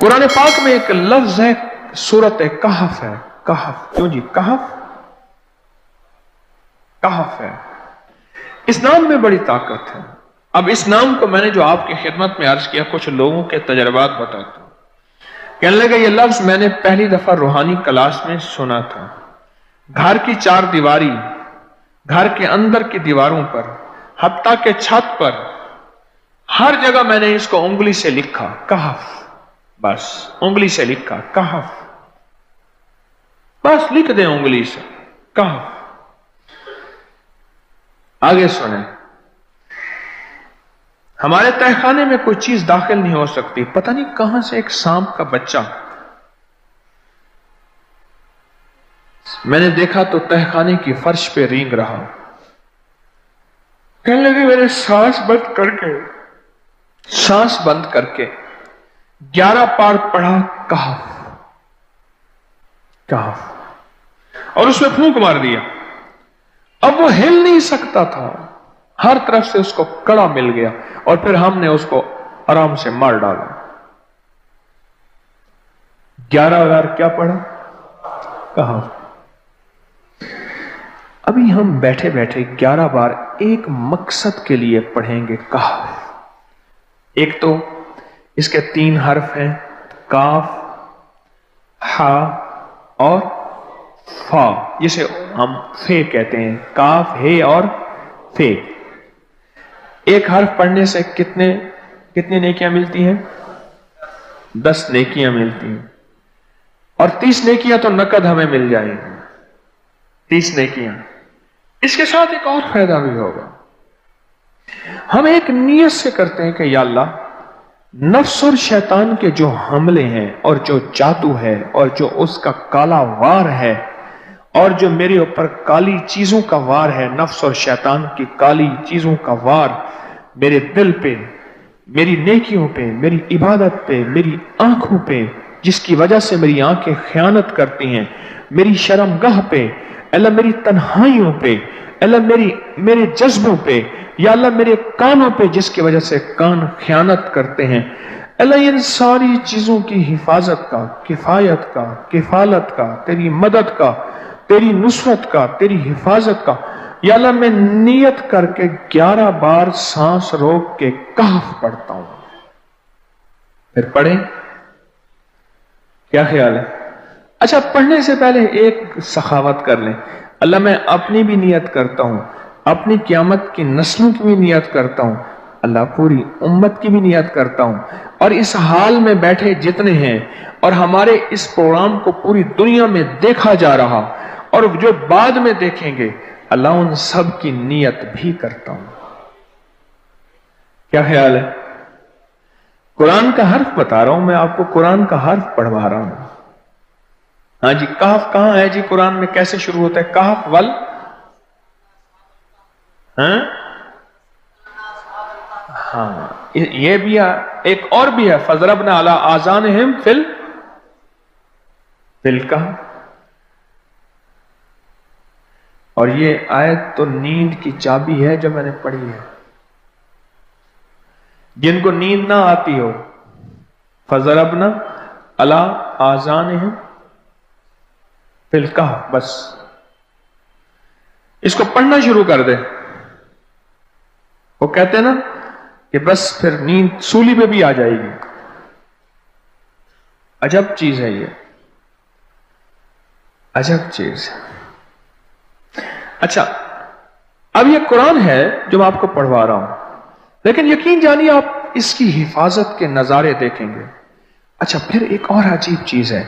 कुरान पाक में एक लफ्ज है, सूरत कहफ है। कहफ, क्यों जी? कहफ, कहफ है। इस नाम में बड़ी ताकत है। अब इस नाम को मैंने जो आपकी खिदमत में अर्ज किया, कुछ लोगों के तजर्बात बताता हूं। कहने लगा ये लफ्ज मैंने पहली दफा रूहानी क्लास में सुना था। घर की चार दीवारी, घर के अंदर की दीवारों पर, हत्ता के छत पर, हर जगह मैंने इसको उंगली से लिखा, कहफ। बस उंगली से लिखा कहफ, बस लिख दें उंगली से कहफ। आगे सुने, हमारे तहखाने में कोई चीज दाखिल नहीं हो सकती। पता नहीं कहां से एक सांप का बच्चा मैंने देखा तो तहखाने की फर्श पे रेंग रहा। कहने लगे मैंने सांस बंद करके 11 पार पढ़ा कहफ, कहफ, और उसमें फूंक मार दिया। अब वो हिल नहीं सकता था, हर तरफ से उसको कड़ा मिल गया, और फिर हमने उसको आराम से मार डाला। 11 बार क्या पढ़ा? कहफ। अभी हम बैठे बैठे 11 बार एक मकसद के लिए पढ़ेंगे कहफ। एक तो इसके 3 हर्फ हैं, काफ, हा और फा, जिसे हम फे कहते हैं। काफ, हे और फे। एक हर्फ पढ़ने से कितनी नेकियां मिलती हैं? 10 नेकियां मिलती हैं, और 30 नेकियां तो नकद हमें मिल जाएंगी। 30 नेकियां। इसके साथ एक और फायदा भी होगा। हम एक नियत से करते हैं कि या अल्लाह, नफ्स और शैतान के जो हमले हैं, और जो जादू है, और जो उसका काला वार है, और जो मेरे ऊपर काली चीजों का वार है, नफ्स और शैतान की काली चीजों का वार मेरे दिल पे, मेरी नेकियों पे, मेरी इबादत पे, मेरी आंखों पे, जिसकी वजह से मेरी आंखें खयानत करती हैं, मेरी शर्मगाह पे, अल्लाह मेरी तन्हाइयों पे, अल्लाह मेरे जज्बों पे, या अल्लाह मेरे कानों पे, जिसकी वजह से कान खयानत करते हैं, अल्लाह इन सारी चीजों की हिफाजत का, किफायत का, किफालत का, तेरी मदद का, तेरी नुसरत का, तेरी हिफाजत का, या अल्लाह मैं नियत करके 11 बार सांस रोक के कहफ पढ़ता हूं। फिर पढ़ें, क्या ख्याल है? अच्छा, पढ़ने से पहले एक सखावत कर लें। अल्लाह मैं अपनी भी नियत करता हूं, अपनी क़यामत की नस्लों की भी नियत करता हूं, अल्लाह पूरी उम्मत की भी नियत करता हूं, और इस हाल में बैठे जितने हैं, और हमारे इस प्रोग्राम को पूरी दुनिया में देखा जा रहा, और जो बाद में देखेंगे, अल्लाह उन सब की नियत भी करता हूं। क्या ख्याल है? कुरान का हर्फ बता रहा हूं मैं आपको, कुरान का हर्फ पढ़वा रहा हूं। हाँ जी, कहफ कहां है जी कुरान में? कैसे शुरू होता है कहफ? वल, हाँ, ये भी है। एक और भी है, फजरबना अला आज़ानिहिम फिल कहफ। और ये आयत तो नींद की चाबी है जो मैंने पढ़ी है। जिनको नींद ना आती हो, फजरबना अला आज़ानिहिम फिल कहफ, बस इसको पढ़ना शुरू कर दे। वो कहते हैं ना कि बस फिर नींद सूली पे भी आ जाएगी। अजब चीज है ये, अजब चीज। अच्छा, अब ये कुरान है जो मैं आपको पढ़वा रहा हूं, लेकिन यकीन जानिए आप इसकी हिफाजत के नजारे देखेंगे। अच्छा, फिर एक और अजीब चीज है,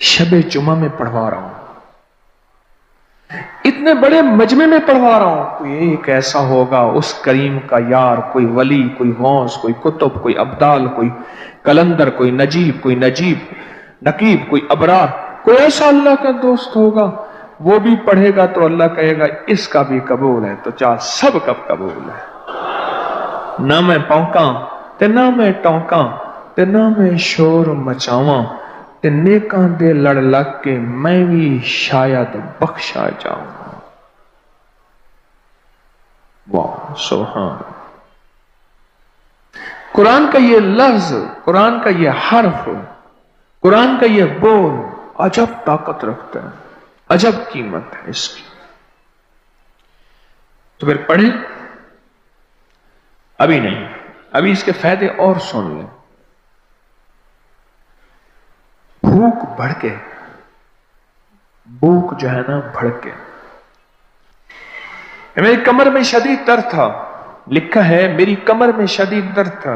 शबे जुमा में पढ़वा रहा हूं, इतने बड़े मजमे में पढ़वा रहा हूं। कोई एक ऐसा होगा उस करीम का यार, कोई वली, कोई गौस, कोई कुतुब, कोई अब्दाल, कोई कलंदर, कोई नजीब, कोई नकीब, कोई अबरार, कोई ऐसा अल्लाह का दोस्त होगा। वो भी पढ़ेगा तो अल्लाह कहेगा इसका भी कबूल है, तो चाह सब कब कबूल है। ना मैं पौंका ते ना मैं टौंका, ते ना मैं शोर मचावा, ते नेकां दे लड़ लग के मैं भी शायद बख्शा जाऊं। वाह सुभान। कुरान का ये लफ्ज, कुरान का ये हर्फ कुरान का ये बोल अजब ताकत रखता है, अजब कीमत है इसकी। तो फिर पढ़े, अभी नहीं, अभी इसके फायदे और सुन लें। भूख भड़के, भूख जो है ना भड़के। मेरी कमर में शदीद दर्द था, लिखा है मेरी कमर में शदीद दर्द था,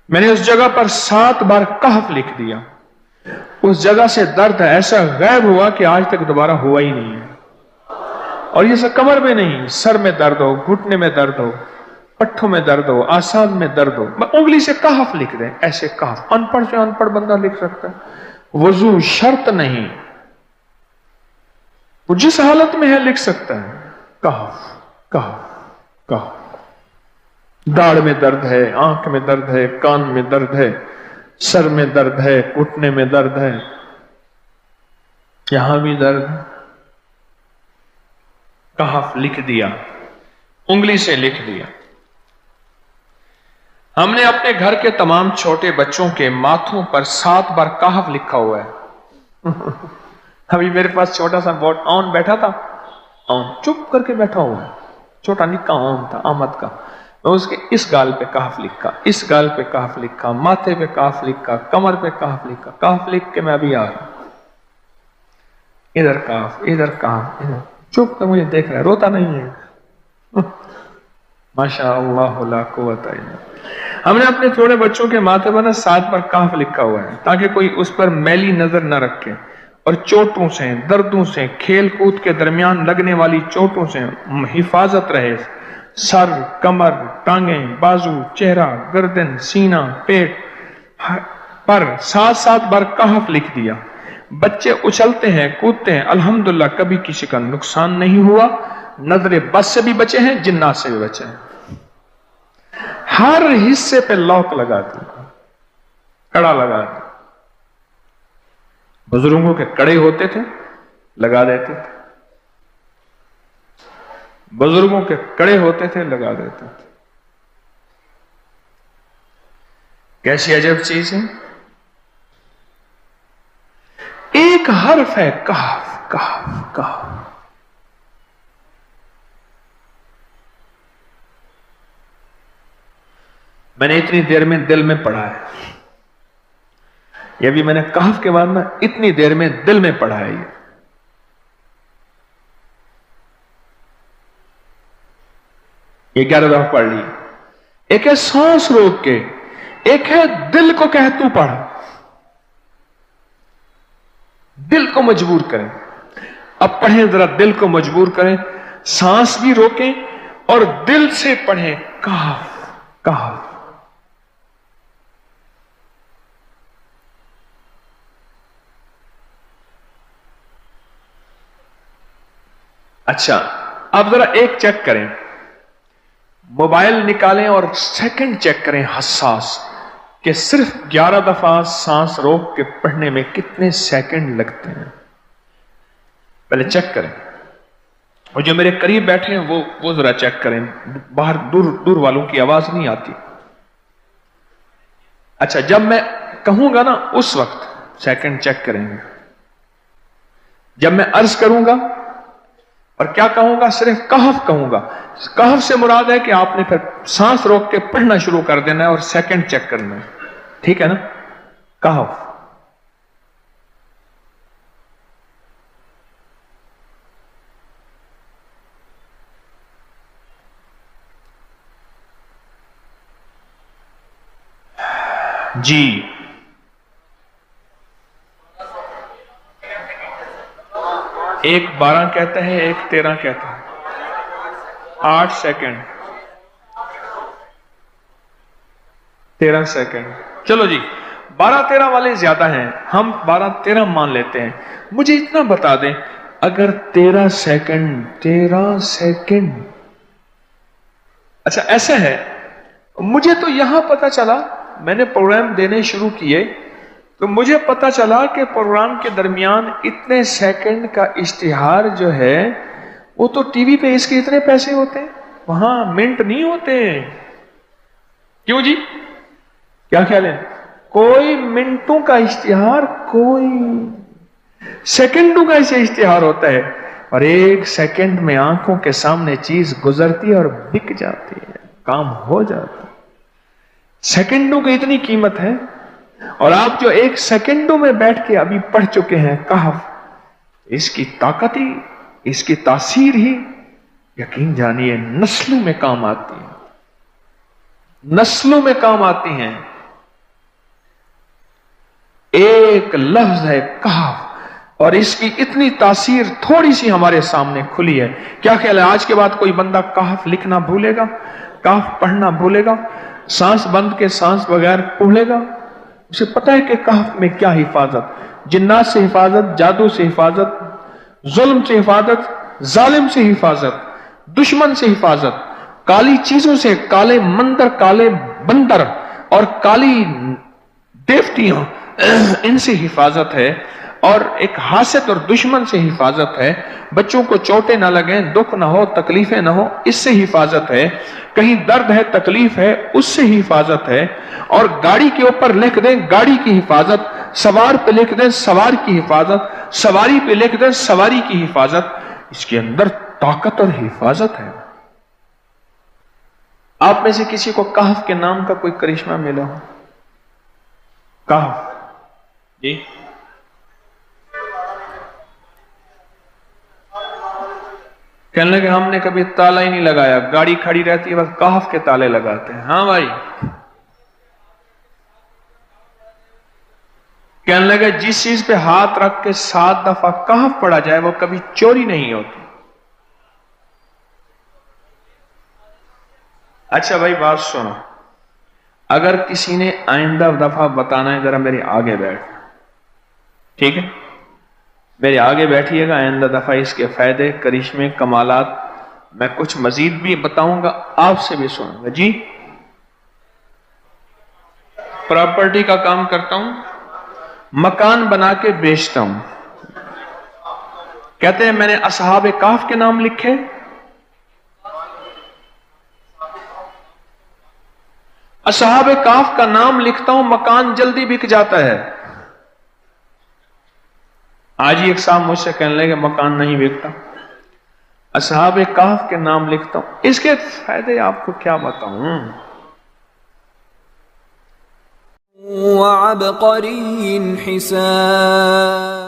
मैंने उस जगह पर 7 बार कहफ लिख दिया। उस जगह से दर्द ऐसा गायब हुआ कि आज तक दोबारा हुआ ही नहीं है। और ये सब कमर में नहीं, सर में दर्द हो, घुटने में दर्द हो, पट्ठों में दर्द हो, आसान में दर्द हो, उंगली से कहफ लिख दें, ऐसे कहफ अनपढ़ से अनपढ़ बंदा लिख सकता है। वजू शर्त नहीं, वो जिस हालत में है लिख सकता है। कहफ कहफ कहफ। दाढ़ में दर्द है, आंख में दर्द है, कान में दर्द है, सर में दर्द है, घुटने में दर्द है, यहां भी दर्द है, कहफ लिख दिया, उंगली से लिख दिया। हमने अपने घर के तमाम छोटे बच्चों के माथों पर 7 बार कहफ लिखा हुआ है। अभी मेरे पास छोटा सा बोर्ड ऑन बैठा था, ऑन चुप करके बैठा हुआ है, छोटा निक्का ऑन था आमद का, मैं उसके इस गाल पे कहफ लिखा, इस गाल पे कहफ लिखा, माथे पे कहफ लिखा, कमर पे कहफ लिखा, कहफ लिख के मैं अभी आ रहा हूं, इधर कहफ, इधर कहफ, इधर चुप कर मुझे देख रहा है, रोता नहीं है। माशा अल्लाह ला कुव्वता इल्ला। हमने अपने थोड़े बच्चों के माथे पर 7 बार कहफ लिखा हुआ है ताकि कोई उस पर मैली नजर न रखे और चोटों से, दर्दों से, खेल कूद के दरमियान लगने वाली चोटों से हिफाजत रहे। सर, कमर, टांगें, बाजू, चेहरा, गर्दन, सीना, पेट पर 7-7 बार कहफ लिख दिया। बच्चे उछलते हैं, कूदते हैं, अल्हम्दुलिल्लाह कभी किसी का नुकसान नहीं हुआ। नजरे बस से भी बचे हैं, जिन्नात से भी बचे हैं। हर हिस्से पे लॉक लगा दिया, कड़ा लगा दिया। बुजुर्गों के कड़े होते थे, लगा देते थे, बुजुर्गों के कड़े होते थे, लगा देते थे। कैसी अजब चीज है। एक हर्फ है कहफ कहफ कहफ। मैंने इतनी देर में दिल में पढ़ा है, ये भी मैंने कहफ के बाद ना इतनी देर में दिल में पढ़ा है। ये 11 दफा पढ़ ली। एक है सांस रोक के, एक है दिल को कह तू पढ़, दिल को मजबूर करें। अब पढ़ें, जरा दिल को मजबूर करें, सांस भी रोकें और दिल से पढ़ें कहफ कहफ। अच्छा, अब जरा एक चेक करें, मोबाइल निकालें और सेकंड चेक करें हसास कि सिर्फ 11 दफा सांस रोक के पढ़ने में कितने सेकंड लगते हैं। पहले चेक करें, और जो मेरे करीब बैठे हैं वो जरा चेक करें, बाहर दूर दूर वालों की आवाज नहीं आती। अच्छा, जब मैं कहूंगा ना उस वक्त सेकंड चेक करेंगे। जब मैं अर्ज करूंगा और क्या कहूंगा, सिर्फ कहफ कहूंगा। कहफ से मुराद है कि आपने फिर सांस रोक के पढ़ना शुरू कर देना है और सेकंड चेक करना है, ठीक है ना। कहफ। जी, एक 12 कहता है, एक 13 कहता है। 8 सेकंड, 13 सेकंड। चलो जी, 12-13 वाले ज्यादा हैं, हम 12-13 मान लेते हैं। मुझे इतना बता दें, अगर 13 सेकंड, अच्छा ऐसा है, मुझे तो यहां पता चला, मैंने प्रोग्राम देने शुरू किए तो मुझे पता चला कि प्रोग्राम के दरमियान इतने सेकंड का इश्तिहार जो है वो तो टीवी पे इसके इतने पैसे होते हैं, वहां मिनट नहीं होते। क्यों जी, क्या ख्याल है? کوئی منٹوں کا اشتہار، کوئی سیکنڈوں کا اسے اشتہار ہوتا ہے، اور ایک سیکنڈ میں آنکھوں کے سامنے چیز گزرتی ہے اور بک جاتی ہے، کام ہو جاتا ہے۔ سیکنڈوں کی اتنی قیمت ہے، اور آپ جو ایک سیکنڈوں میں بیٹھ کے ابھی پڑھ چکے ہیں کہف، اس کی طاقت ہی، اس کی تاثیر ہی یقین جانیے نسلوں میں کام آتی ہے، نسلوں میں کام آتی ہیں۔ ایک لفظ ہے کہف، اور اس کی اتنی تاثیر تھوڑی سی ہمارے سامنے کھلی ہے۔ کیا خیال ہے آج کے بعد کوئی بندہ کہف لکھنا بھولے گا، کہف پڑھنا بھولے گا، سانس بند کے سانس بغیر پڑھے گا؟ اسے پتہ ہے کہ کہف میں کیا حفاظت، جنات سے حفاظت، جادو سے حفاظت، ظلم سے حفاظت، ظالم سے حفاظت، دشمن سے حفاظت، کالی چیزوں سے، کالے مندر، کالے بندر اور کالی دیوتیاں، ان سے حفاظت ہے، اور ایک حاسد اور دشمن سے حفاظت ہے، بچوں کو چوٹیں نہ لگیں، دکھ نہ ہو، تکلیفیں نہ ہو، اس سے حفاظت ہے، کہیں درد ہے، تکلیف ہے، اس سے حفاظت ہے، اور گاڑی کے اوپر لکھ دیں گاڑی کی حفاظت، سوار پہ لکھ دیں سوار کی حفاظت، سواری پہ لکھ دیں سواری کی حفاظت، اس کے اندر طاقت اور حفاظت ہے۔ آپ میں سے کسی کو کہف کے نام کا کوئی کرشمہ ملا ہو؟ کہف، جی کہنے لگے ہم نے کبھی تالا ہی نہیں لگایا، گاڑی کھڑی رہتی ہے بس کہف کے تالے لگاتے ہیں۔ ہاں بھائی، کہنے لگے جس چیز پہ ہاتھ رکھ کے 7 دفعہ کہف پڑھا جائے وہ کبھی چوری نہیں ہوتی۔ اچھا بھائی بات سنو، اگر کسی نے آئندہ دفعہ بتانا ہے ذرا میرے آگے بیٹھ، ٹھیک ہے؟ میرے آگے بیٹھیے گا، آئندہ دفعہ اس کے فائدے، کرشمے، کمالات میں کچھ مزید بھی بتاؤں گا، آپ سے بھی سنوں گا۔ جی پراپرٹی کا کام کرتا ہوں، مکان بنا کے بیچتا ہوں، کہتے ہیں میں نے اصحاب کہف کے نام لکھے، اصحاب کہف کا نام لکھتا ہوں، مکان جلدی بک جاتا ہے۔ آج ہی ایک صاحب مجھ سے کہنے لگے مکان نہیں بکتا، اصحاب کہف کے نام لکھتا ہوں، اس کے فائدے آپ کو کیا بتاؤں۔ وعبقری حسان